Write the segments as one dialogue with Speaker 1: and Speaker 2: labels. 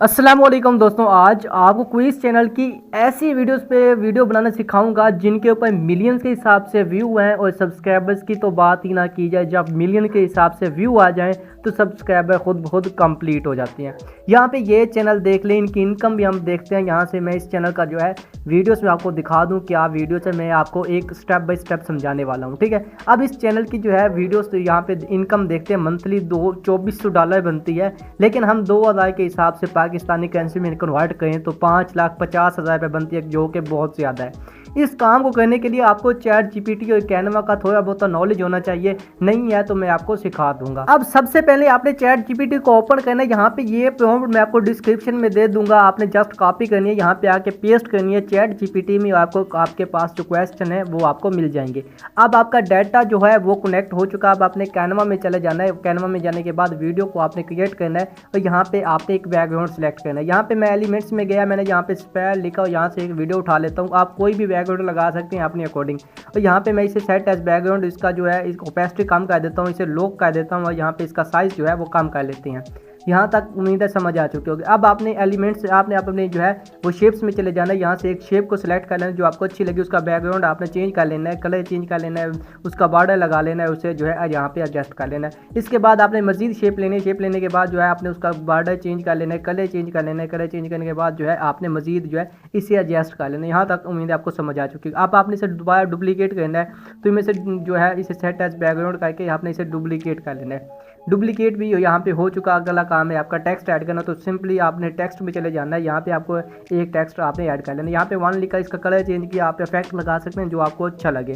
Speaker 1: अस्सलाम वालेकुम दोस्तों, आज आपको क्विज चैनल की ऐसी वीडियोस पे वीडियो बनाना सिखाऊंगा जिनके ऊपर मिलियंस के हिसाब से व्यू हैं और सब्सक्राइबर्स की तो बात ही ना की जाए। जब मिलियन के हिसाब से व्यू आ जाएं तो सब्सक्राइबर खुद ब खुद कंप्लीट हो जाती हैं। यहाँ पे ये चैनल देख लें, इनकी इनकम भी हम देखते हैं। यहाँ से मैं इस चैनल का जो है वीडियोस में आपको दिखा दूँ क्या वीडियोस है, मैं आपको एक स्टेप बाय स्टेप समझाने वाला हूँ। ठीक है, अब इस चैनल की जो है वीडियोस, तो यहाँ पे इनकम देखते हैं मंथली $2400 बनती है, लेकिन हम 2000 के हिसाब से पाकिस्तानी करेंसी में कन्वर्ट करें तो 5,50,000 बनती है, जो कि बहुत ज़्यादा है। इस काम को करने के लिए आपको चैट जीपीटी और कैनवा का थोड़ा बहुत नॉलेज होना चाहिए, नहीं है तो मैं आपको सिखा दूंगा। अब सबसे पहले आपने चैट जीपीटी को ओपन करना है। यहाँ पे ये प्रॉम्प्ट मैं आपको डिस्क्रिप्शन में दे दूंगा, आपने जस्ट कॉपी करनी है, यहाँ पे आके पेस्ट करनी है चैट जीपीटी में। आपको आपके पास जो क्वेश्चन है वो आपको मिल जाएंगे। अब आपका डाटा जो है वो कनेक्ट हो चुका है। अब आपने कैनवा में चले जाना है। कैनवा में जाने के बाद वीडियो को आपने क्रिएट करना है और यहाँ पे आपने एक बैकग्राउंड सेलेक्ट करना है। यहाँ पे मैं एलिमेंट्स में गया, मैंने यहाँ पे स्पेयर लिखा और यहाँ से एक वीडियो उठा लेता हूँ। आप कोई भी बैकग्राउंड लगा सकते हैं अपने अकॉर्डिंग। और यहाँ पे मैं इसे सेट एज बैकग्राउंड, इसका जो है इस ओपेसिटी कम कर देता हूँ, इसे लो कर देता हूँ और यहाँ पे इसका साइज जो है वो कम कर लेते हैं। यहाँ तक उम्मीद है समझ आ चुकी होगी। अब आपने एलिमेंट्स आपने अपने जो है वो शेप्स में चले जाना है। यहाँ से एक शेप को सिलेक्ट कर लेना जो आपको अच्छी लगी, उसका बैकग्राउंड आपने चेंज कर लेना है, कलर चेंज कर लेना है, उसका बॉर्डर लगा लेना है, उसे जो है यहाँ पे एडजस्ट कर लेना है। इसके बाद आपने मजीद शेप लेनी है। शेप लेने के बाद जो है आपने उसका बॉर्डर चेंज कर लेना है, कलर चेंज कर लेना है, कलर चेंज करने के बाद जो है आपने मजीद जो है इसे एडजस्ट कर लेना है। यहाँ तक उम्मीद है आपको समझ आ चुकी है। अब आपने इसे दोबारा डुप्लीकेट करना है, तो इनमें से जो है इसे सेट एज बैकग्राउंड करके आपने इसे डुप्लीकेट कर लेना है। डुप्लीकेट भी यहाँ पे हो चुका। अगला काम है आपका टेक्स्ट ऐड करना, तो सिंपली आपने टेक्स्ट में चले जाना है। यहाँ पे आपको एक टेक्स्ट आपने ऐड कर लेना। यहाँ पे 1 लिखा, इसका कलर चेंज किया, आप इफेक्ट लगा सकते हैं जो आपको अच्छा लगे,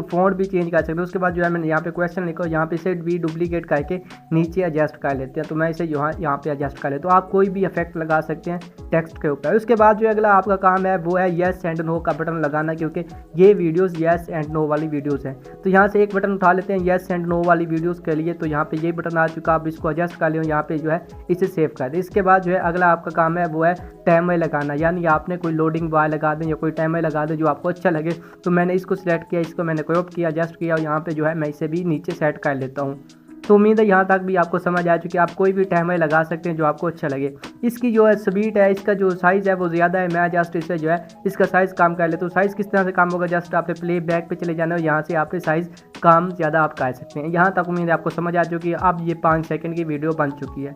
Speaker 1: फ़ॉन्ट भी चेंज कर सकते हैं। उसके बाद जो है मैंने यहाँ पे क्वेश्चन लिखा, यहाँ पे इसे भी डुप्लीकेट करके नीचे एडजस्ट कर लेते हैं, तो मैं इसे यहाँ पे एडजस्ट कर लेता हूँ। आप कोई भी इफेक्ट लगा सकते हैं टेक्स्ट के ऊपर। उसके बाद जो अगला आपका काम है वो है येस एंड नो का बटन लगाना, क्योंकि ये वीडियोस येस एंड नो वाली वीडियोस हैं। तो यहाँ से एक बटन उठा लेते हैं येस एंड नो वाली वीडियोस के लिए। तो यहाँ पे ये बटन आ चुका, आप इसको एडजस्ट कर लियो, यहाँ पे जो है इसे सेव कर दें। इसके बाद जो है अगला आपका काम है वो है टाइमर लगाना, यानी आपने कोई लोडिंग बार लगा दें या कोई टाइमर लगा दें जो आपको अच्छा लगे। तो मैंने इसको सिलेक्ट किया, इसको मैंने क्रॉप किया, एडजस्ट किया और यहाँ पे जो है मैं इसे भी नीचे सेट कर लेता हूँ। तो उम्मीद है यहाँ तक भी आपको समझ आ चुकी है। आप कोई भी टाइमर लगा सकते हैं जो आपको अच्छा लगे। इसकी जो है स्पीड है, इसका जो साइज़ है वो ज़्यादा है, मैं जस्ट इसे जो है इसका साइज़ कम कर लेता हूँ। साइज़ किस तरह से कम होगा, जस्ट आपने प्ले बैक पे चले जाना है और यहाँ से आपने साइज़ कम ज़्यादा आप कर सकते हैं। यहाँ तक उम्मीद है आपको समझ आ चुकी है। अब ये 5 सेकंड की वीडियो बन चुकी है।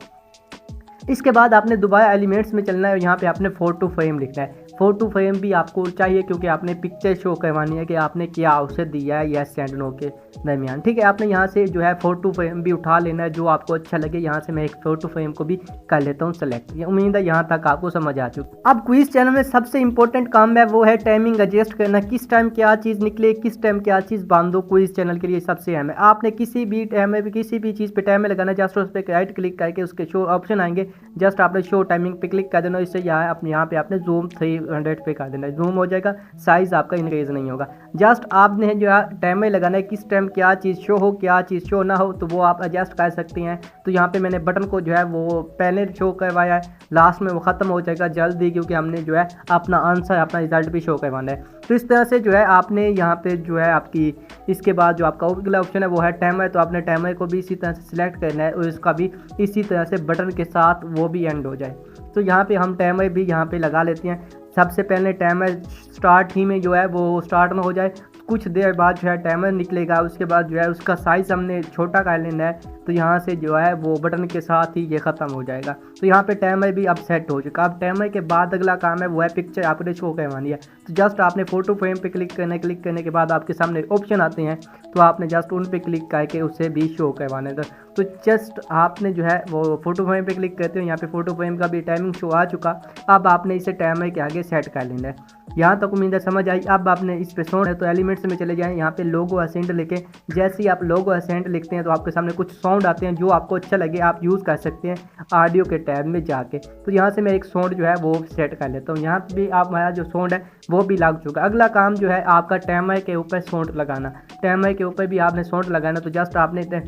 Speaker 1: इसके बाद आपने दोबारा एलिमेंट्स में चलना है और यहाँ पे आपने फोटो फ्रेम लिखना है। फोटो फ्रेम भी आपको चाहिए क्योंकि आपने पिक्चर शो करवानी है कि आपने क्या अवसर दिया है येस एंड नो के दरमियान। ठीक है, आपने यहाँ से जो है फोटो फ्रेम भी उठा लेना है जो आपको अच्छा लगे। यहाँ से मैं एक फोटो फ्रेम को भी कर लेता हूँ सेलेक्ट। उम्मीद है यहाँ तक आपको समझ आ चुकी। अब क्विज चैनल में सबसे इंपॉर्टेंट काम है वो है टाइमिंग एडजस्ट करना, किस टाइम क्या चीज़ निकले, किस टाइम क्या चीज़ बांधो। क्विज चैनल के लिए सबसे अहम है, आपने किसी भी टाइम में किसी भी चीज़ पे टाइम लगाना है, जस्ट उस पर राइट क्लिक करके उसके शो ऑप्शन आएंगे, जस्ट आपने शो टाइमिंग पे क्लिक कर देना। इससे यहाँ पे आपने जूम 300 पे कर देना, जूम हो जाएगा, साइज आपका इंक्रीज नहीं होगा। जस्ट आपने जो है टाइमर लगाना है, किस टाइम क्या चीज़ शो हो क्या चीज़ शो ना हो, तो वो आप एडजस्ट कर सकते हैं। तो यहाँ पे मैंने बटन को जो है वो पहले शो करवाया है, लास्ट में वो ख़त्म हो जाएगा जल्दी, क्योंकि हमने जो है अपना आंसर अपना रिजल्ट भी शो करवाना है। तो इस तरह से जो है आपने यहाँ पे जो है आपकी इसके बाद जो आपका अगला ऑप्शन है वो है टाइमर। तो आपने टाइमर को भी इसी तरह से सिलेक्ट करना है और इसका भी इसी तरह से बटन के साथ वो भी एंड हो जाए। तो यहाँ पे हम टाइमर भी यहाँ पे लगा लेते हैं। सबसे पहले टाइमर स्टार्ट ही में जो है वो स्टार्ट ना हो जाए, कुछ देर बाद जो है टाइमर निकलेगा, उसके बाद जो है उसका साइज़ हमने छोटा कर लेना है। तो यहाँ से जो है वो बटन के साथ ही ये ख़त्म हो जाएगा। तो यहाँ पे टाइमर भी अब सेट हो चुका। अब टाइमर के बाद अगला काम है वो है पिक्चर आपने शो करवानी है। तो जस्ट आपने फ़ोटो फ्रेम पे क्लिक करने के बाद आपके सामने ऑप्शन आते हैं, तो आपने जस्ट उन पे क्लिक करके उससे भी शो करवाना है। तो जस्ट आपने जो है वो फोटो फ्रेम पे क्लिक करते हो, यहाँ पे फोटो फ्रेम का भी टाइमिंग शो आ चुका। अब आपने इसे टाइमर के आगे सेट कर लेना है। यहाँ तक उम्मीद है समझ आई। अब आपने इस पे साउंड है तो एलिमेंट्स में चले जाएं, यहाँ पे लोगो असेंट लिखे। जैसे ही आप लोगो असेंट लिखते हैं तो आपके सामने कुछ साउंड आते हैं जो आपको अच्छा लगे, आप यूज़ कर सकते हैं ऑडियो के टैब में जाके। तो यहाँ से मैं एक साउंड जो है वो सेट कर लेता हूँ। यहाँ पे भी आप हमारा जो साउंड है वो भी लग चुका। अगला काम जो है आपका टाइमर के ऊपर साउंड लगाना। टाइमर के ऊपर भी आपने साउंड लगाना। तो जस्ट आपने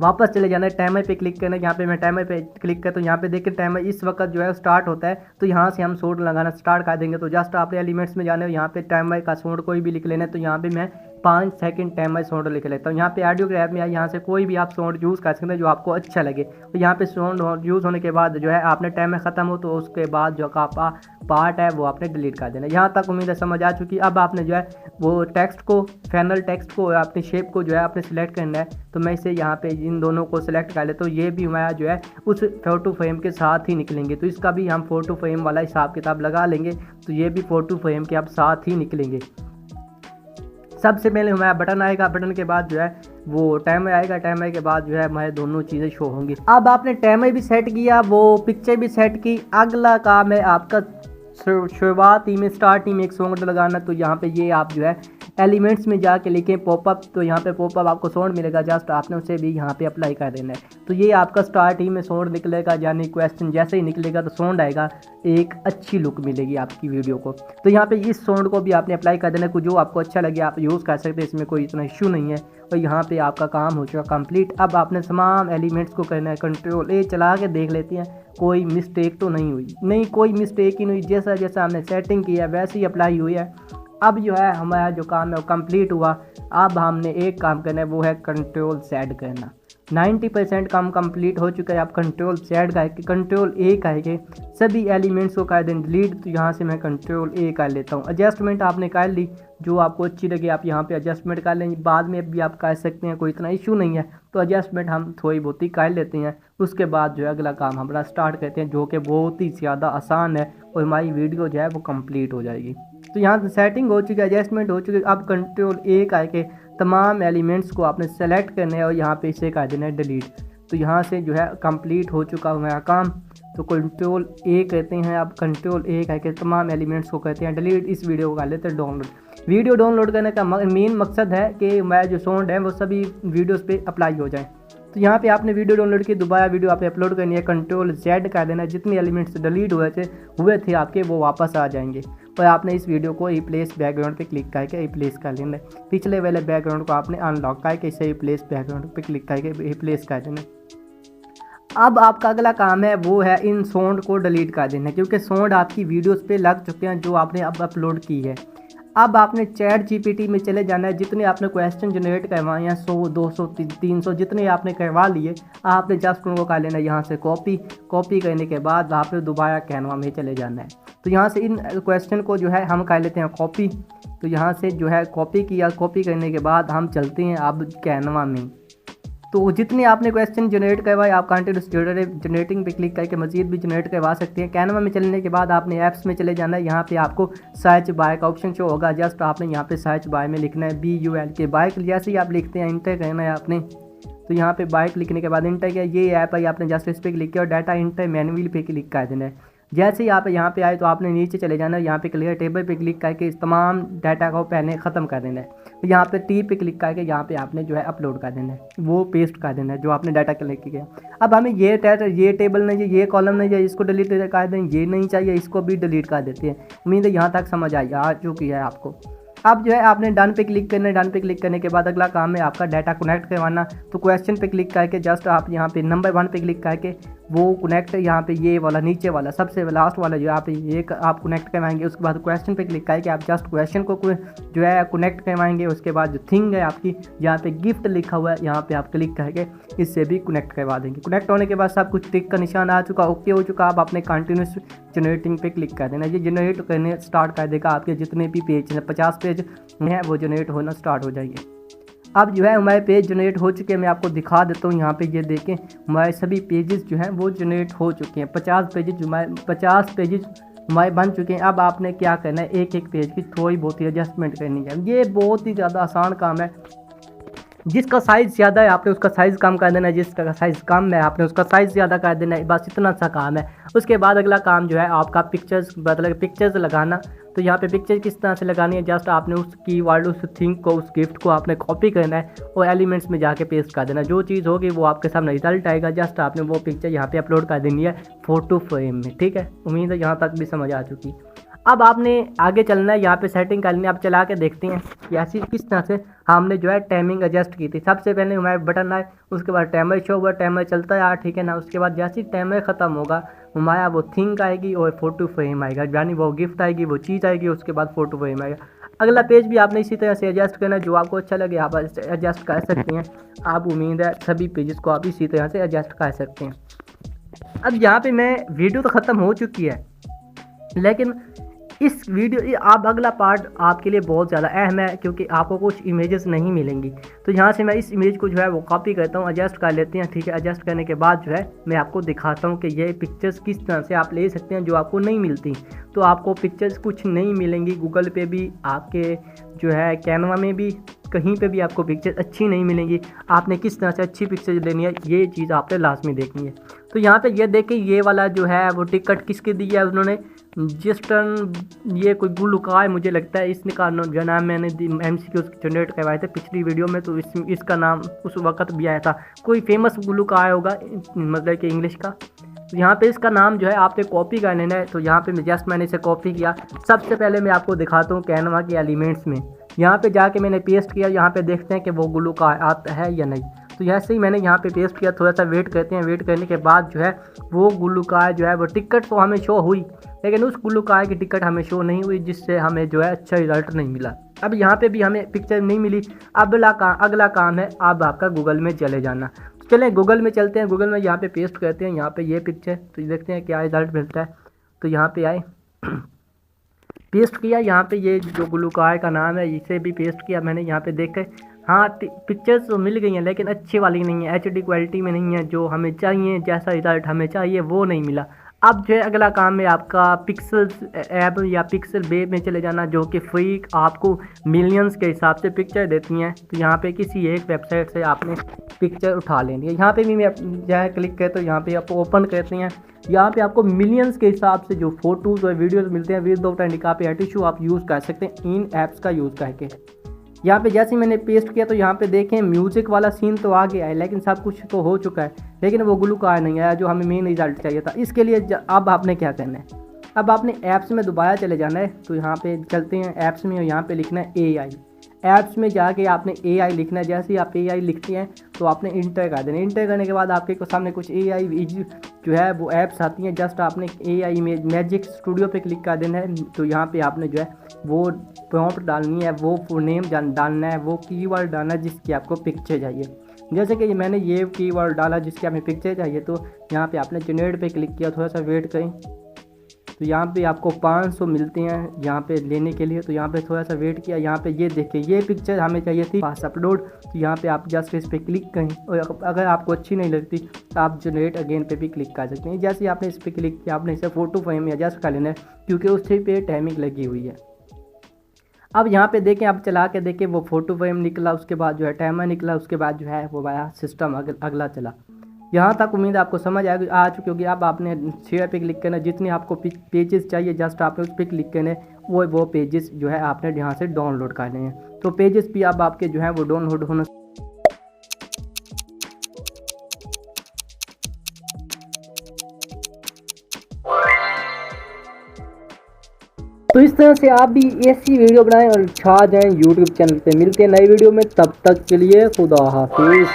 Speaker 1: वापस चले जाना है, टाइमर पे क्लिक करना है। यहाँ पे मैं टाइमर पे क्लिक करता हूँ, यहाँ पे देखिए टाइमर इस वक्त जो है स्टार्ट होता है। तो यहाँ से हम साउंड लगाना स्टार्ट कर देंगे। तो जस्ट आपने एलिमेंट्स में जाना है, यहाँ पे टाइमर का साउंड कोई भी लिख लेना है। तो यहाँ पे मैं 5 सेकंड टाइमर साउंड लिख लेता हूँ। यहाँ पे ऑडियो ग्रैब में यहाँ से कोई भी आप साउंड यूज़ कर सकते हैं जो आपको अच्छा लगे। तो यहाँ पे साउंड यूज़ होने के बाद जो है आपने टाइमर ख़त्म हो तो उसके बाद जो आपका पार्ट है वो आपने डिलीट कर देना। यहाँ तक उम्मीद है समझ आ चुकी। अब आपने जो है वो टेक्स्ट को, फाइनल टेक्स्ट को, अपनी शेप को जो है आपने सिलेक्ट करना है। तो मैं इसे यहाँ पे इन दोनों को सिलेक्ट कर लेता हूँ। ये भी हमारा जो है उस फोटो फ्रेम के साथ ही निकलेंगे, तो इसका भी हम फोटो फ्रेम वाला हिसाब किताब लगा लेंगे। तो ये भी फोटो फ्रेम के आप साथ ही निकलेंगे। सबसे पहले हमारा बटन आएगा, बटन के बाद जो है वो टाइमर आएगा, टाइमर के बाद जो है हमारे दोनों चीज़ें शो होंगी। अब आपने टाइमर भी सेट किया, वो पिक्चर भी सेट की। अगला काम है आपका शुरुआती में, स्टार्टिंग में एक साउंड लगाना। तो यहाँ पे ये आप जो है एलिमेंट्स में जाके लिखें पॉपअप, तो यहाँ पे पॉपअप आपको साउंड मिलेगा, जस्ट आपने उसे भी यहाँ पे अप्लाई कर देना है। तो ये आपका स्टार्टिंग में साउंड निकलेगा, यानी क्वेश्चन जैसे ही निकलेगा तो साउंड आएगा, एक अच्छी लुक मिलेगी आपकी वीडियो को। तो यहाँ पे इस साउंड को भी आपने अप्लाई कर देना है, जो आपको अच्छा लगे आप यूज़ कर सकते हैं, इसमें कोई इतना इशू नहीं है। और यहाँ पे आपका काम हो चुका कंप्लीट। अब आपने तमाम एलिमेंट्स को करना है, कंट्रोल ए चला के देख लेते हैं कोई मिस्टेक तो नहीं हुई। नहीं, कोई मिस्टेक ही नहीं, जैसा जैसा हमने सेटिंग किया वैसे ही अप्लाई हुई है। अब जो है हमारा जो काम है वो कंप्लीट हुआ। अब हमने एक काम करना है, वो है कंट्रोल सेट करना। 90% काम कंप्लीट हो चुका है। आप कंट्रोल सेट करके कंट्रोल ए करके सभी एलिमेंट्स को कर दें डिलीट। तो यहाँ से मैं कंट्रोल ए कर लेता हूँ। एडजस्टमेंट आपने कर ली, जो आपको अच्छी लगे आप यहाँ पे एडजस्टमेंट कर लेंगे, बाद में भी आप कर सकते हैं, कोई इतना इशू नहीं है। तो एडजस्टमेंट हम थोड़ी बहुत ही कर लेते हैं। उसके बाद जो है अगला काम हमारा स्टार्ट करते हैं, जो कि बहुत ही ज़्यादा आसान है और हमारी वीडियो जो है वो कंप्लीट हो जाएगी। तो यहाँ सेटिंग हो चुकी है, एडजस्टमेंट हो चुकी है। अब कंट्रोल ए करके तमाम एलिमेंट्स को आपने सेलेक्ट करना है और यहाँ पे इसे कर देना है डिलीट। तो यहाँ से जो है कंप्लीट हो चुका हमारा काम। तो कंट्रोल ए कहते हैं, अब कंट्रोल ए करके तमाम एलिमेंट्स को कहते हैं डिलीट। इस वीडियो को कर लेते हैं डाउनलोड। वीडियो डाउनलोड करने का मेन मकसद है कि हमारा जो साउंड है वो सभी वीडियोज़ पे अप्लाई हो जाए। तो यहाँ पे आपने वीडियो डाउनलोड की, दोबारा वीडियो आपने अपलोड करनी है, कंट्रोल जेड कर देना है। जितने एलिमेंट्स डिलीट हुए थे आपके वो वापस आ जाएंगे। और आपने इस वीडियो को रिप्लेस बैकग्राउंड पे क्लिक करके रिप्लेस कर लेना है। पिछले वाले बैकग्राउंड को आपने अनलॉक करके इसे रिप्लेस बैकग्राउंड पे क्लिक करके रिप्लेस कर देना है। अब आपका अगला काम है वो है इन साउंड को डिलीट कर देना है, क्योंकि साउंड आपकी वीडियोस पे लग चुके हैं जो आपने अब अपलोड की है। अब आपने चैट जीपीटी में चले जाना है। जितने आपने क्वेश्चन जनरेट करवाए हैं 100, 200, 300 जितने आपने करवा लिए, आपने जस्ट उनको कर लेना है यहाँ से कॉपी करने के बाद आपने दोबारा कैनवा में चले जाना है। तो यहाँ से इन क्वेश्चन को जो है हम कर लेते हैं कॉपी। तो यहाँ से जो है कॉपी किया, कॉपी करने के बाद हम चलते हैं अब कैनवा में। तो जितने आपने क्वेश्चन जनरेट करवाए आप कंटिन्यूस जनरेटिंग पे क्लिक करके मजीद भी जनरेट करवा सकते हैं। कैनवा में चलने के बाद आपने ऐप्स में चले जाना है। यहाँ पे आपको सर्च बाय का ऑप्शन शो होगा, जस्ट आपने यहाँ पे सर्च बाय में लिखना है BULK बाइक। जैसे ही आप लिखते हैं इंटर करना है आपने। तो यहाँ पे बाइक लिखने के बाद इंटर किया, ये ऐप है, आपने जस्ट इस पर क्लिक किया और डाटा इंटर मैनुअल पे क्लिक कर देना है। जैसे ही आप यहाँ पे आए तो आपने नीचे चले जाना है, यहाँ पे क्लियर टेबल पे क्लिक करके इस तमाम डाटा को पहले ख़त्म कर देना है। तो यहाँ पे टी पे क्लिक करके यहाँ पे आपने जो है अपलोड कर देना है, वो पेस्ट कर देना है जो आपने डाटा कलेक्ट किया। अब हमें ये टेबल नहीं चाहिए, ये कॉलम नहीं चाहिए, इसको डिलीट कर दें। ये नहीं चाहिए, इसको भी डिलीट कर देते हैं। उम्मीद है यहाँ तक समझ आ चुकी है आपको। अब जो है आपने डन पे क्लिक करना है। डन पे क्लिक करने के बाद अगला काम है आपका डाटा कनेक्ट करवाना। तो क्वेश्चन पे क्लिक करके जस्ट आप यहाँ पे नंबर 1 पे क्लिक करके वो कनेक्ट, यहाँ पे ये वाला नीचे वाला सबसे लास्ट वाला जो यहाँ पे ये आप कनेक्ट करवाएंगे। उसके बाद क्वेश्चन पे क्लिक करके आप जस्ट क्वेश्चन को जो है कनेक्ट करवाएंगे। उसके बाद जो थिंग है आपकी यहाँ पे गिफ्ट लिखा हुआ है, यहाँ पे आप क्लिक करके इससे भी कनेक्ट करवा देंगे। कनेक्ट होने के बाद सब कुछ टिक का निशान आ चुका, ओके हो चुका। आप अपने कंटिन्यूस जनरेटिंग पे क्लिक कर देना। ये जनरेट करने स्टार्ट कर देगा। आपके जितने भी पेज हैं 50 पेज हैं वो जनरेट होना स्टार्ट हो जाएंगे। अब जो है हमारे पेज जनरेट हो चुके हैं, मैं आपको दिखा देता हूँ। यहाँ पे ये देखें हमारे सभी पेजेस जो हैं वो जनरेट हो चुके हैं। 50 पेजेस हमारे बन चुके हैं। अब आपने क्या करना है, एक एक पेज की थोड़ी बहुत ही एडजस्टमेंट करनी है। ये बहुत ही ज़्यादा आसान काम है। जिसका साइज़ ज़्यादा है आपने उसका साइज़ कम कर देना है, जिसका साइज़ कम है आपने उसका साइज़ ज़्यादा कर देना है। बस इतना सा काम है। उसके बाद अगला काम जो है आपका पिक्चर्स लगाना। तो यहाँ पे पिक्चर किस तरह से लगानी है, जस्ट आपने उस कीवर्ड, उस थिंग को, उस गिफ्ट को आपने कॉपी करना है और एलिमेंट्स में जाके पेस्ट कर देना। जो चीज़ होगी वो आपके सामने रिजल्ट आएगा। जस्ट आपने वो पिक्चर यहाँ पे अपलोड कर देनी है फोटो फ्रेम में। ठीक है, उम्मीद है यहाँ तक भी समझ आ चुकी। अब आपने आगे चलना है, यहाँ पे सेटिंग करनी है। आप चला के देखते हैं कि ऐसी किस तरह से हमने जो है टाइमिंग एडजस्ट की थी। सबसे पहले हमारे बटन आए, उसके बाद टाइमर शो हुआ, टाइमर चलता है ठीक है ना। उसके बाद जैसे ही टाइमर ख़त्म होगा हमारा वो थिंग आएगी और फोटो फ्रेम आएगा, यानी वो गिफ्ट आएगी, वो चीज़ आएगी, उसके बाद फोटो फ्रेम आएगा। अगला पेज भी आपने इसी तरह से एडजस्ट करना है, जो आपको अच्छा लगे आप एडजस्ट कर सकते हैं। आप उम्मीद है सभी पेजेस को आप इसी तरह से एडजस्ट कर सकते हैं। अब यहाँ पे मैं वीडियो तो ख़त्म हो चुकी है, लेकिन इस वीडियो आप अगला पार्ट आपके लिए बहुत ज़्यादा अहम है, क्योंकि आपको कुछ इमेजेस नहीं मिलेंगी। तो यहाँ से मैं इस इमेज को जो है वो कॉपी करता हूँ, एडजस्ट कर लेते हैं, ठीक है। एडजस्ट करने के बाद जो है मैं आपको दिखाता हूँ कि ये पिक्चर्स किस तरह से आप ले सकते हैं जो आपको नहीं मिलती। तो आपको पिक्चर्स कुछ नहीं मिलेंगी, गूगल पे भी, आपके जो है कैनवा में भी, कहीं पे भी आपको पिक्चर अच्छी नहीं मिलेंगी। आपने किस तरह से अच्छी पिक्चर लेनी है ये चीज़ आपने लाजमी देखनी है। तो यहाँ पे ये देखें, ये वाला जो है वो टिकट किसके दी है उन्होंने, जस्टन, ये कोई गुलकार मुझे लगता है, इसका जो नाम मैंने MCQ जनरेट करवाए थे पिछली वीडियो में, तो इसका नाम उस वक्त भी आया था, कोई फेमस गुलकार होगा मतलब कि इंग्लिश का। तो यहाँ पे इसका नाम जो है आपने कॉपी कर लेना है। तो यहाँ पे मैंने इसे कॉपी किया। सबसे पहले मैं आपको दिखाता हूँ कैनवा के एलिमेंट्स में, यहाँ पे जाके मैंने पेस्ट किया। यहाँ पे देखते हैं कि वो गुलकार आता है या नहीं। तो जैसे ही मैंने यहाँ पे पेस्ट किया, थोड़ा सा वेट करते हैं। वेट करने के बाद जो है वो गुलकार जो है वो टिकट तो हमें शो हुई, लेकिन उस गुलकार की टिकट हमें शो नहीं हुई, जिससे हमें जो है अच्छा रिजल्ट नहीं मिला। अब यहाँ पे भी हमें पिक्चर नहीं मिली। अगला काम है अब आपका गूगल में चले जाना। चलें गूगल में चलते हैं। गूगल में यहाँ पे पेस्ट करते हैं, यहाँ पे ये पिक्चर, तो देखते हैं क्या रिजल्ट मिलता है। तो यहाँ पे आए, पेस्ट किया, यहाँ पे ये जो गुलकार का नाम है इसे भी पेस्ट किया मैंने। यहाँ पे देख कर हाँ पिक्चर्स तो मिल गई हैं, लेकिन अच्छी वाली नहीं है, HD क्वालिटी में नहीं है, जो हमें चाहिए, जैसा रिजल्ट हमें चाहिए वो नहीं मिला। अब जो है अगला काम है आपका पिक्सेल्स ऐप या पिक्सल बे में चले जाना, जो कि फ्री आपको मिलियंस के हिसाब से पिक्चर देती हैं। तो यहाँ पे किसी एक वेबसाइट से आपने पिक्चर उठा लेनी है। यहाँ पे भी मैं जो है क्लिक करते हो, यहाँ पे आप ओपन करते हैं। यहाँ पे आपको मिलियंस के हिसाब से जो फ़ोटोज़ और वीडियोज़ मिलते हैं without any copy and issue आप यूज़ कर सकते हैं इन ऐप्स का यूज़ करके। यहाँ पे जैसे ही मैंने पेस्ट किया तो यहाँ पे देखें म्यूज़िक वाला सीन तो आ गया है, लेकिन सब कुछ तो हो चुका है, लेकिन वो गुलकार नहीं आया जो हमें मेन रिजल्ट चाहिए था। इसके लिए अब आपने क्या करना है, अब आपने ऐप्स में दोबारा चले जाना है। तो यहाँ पे चलते हैं ऐप्स में, और यहाँ पे लिखना है AI। ऐप्स में जाके आपने AI लिखना है। जैसे ही आप AI लिखते हैं तो आपने इंटर कर देना। इंटर करने के बाद आपके सामने कुछ AI जो है वो ऐप्स आती हैं। जस्ट आपने AI मैजिक स्टूडियो पे क्लिक कर देना है। तो यहाँ पे आपने जो है वो प्रॉम्प्ट डालनी है, वो फुल नेम डालना है, वो कीवर्ड डालना है जिसकी आपको पिक्चर चाहिए। जैसे कि मैंने ये कीवर्ड डाला जिसकी हमें पिक्चर चाहिए, तो यहाँ पे आपने जनरेट पे क्लिक किया। थोड़ा सा वेट करें, तो यहाँ पे आपको 500 मिलते हैं यहाँ पे लेने के लिए। तो यहाँ पे थोड़ा सा वेट किया। यहाँ पे ये देखिए ये पिक्चर हमें चाहिए थी पास अपलोड। तो यहाँ पे आप जस्ट इस पर क्लिक करें, और अगर आपको अच्छी नहीं लगती तो आप जनरेट अगेन पे भी क्लिक कर सकते हैं। जैसे आपने इस पर क्लिक किया, आपने इसे फ़ोटो फ्रेम में एडजस्ट कर लेना है, क्योंकि उस पे टाइमिंग लगी हुई है। अब यहाँ पे देखें, आप चला के देखें, वो फ़ोटो फ्रेम निकला, उसके बाद जो है टाइमर निकला, उसके बाद जो है वो वाया सिस्टम अगला चला। यहाँ तक उम्मीद आपको समझ आ चुकी होगी। अब आपने शेयर पे क्लिक करना, जितने आपको पेजेस चाहिए जस्ट आपने उस पर क्लिक करना है, वो पेजेस जो है आपने यहाँ से डाउनलोड करने हैं। तो पेजेस भी अब आपके जो है वो डाउनलोड होना। तो इस तरह से आप भी ऐसी वीडियो बनाएं और छा जाएं YouTube चैनल पे। मिलते हैं नई वीडियो में, तब तक के लिए खुदा हाफिज़।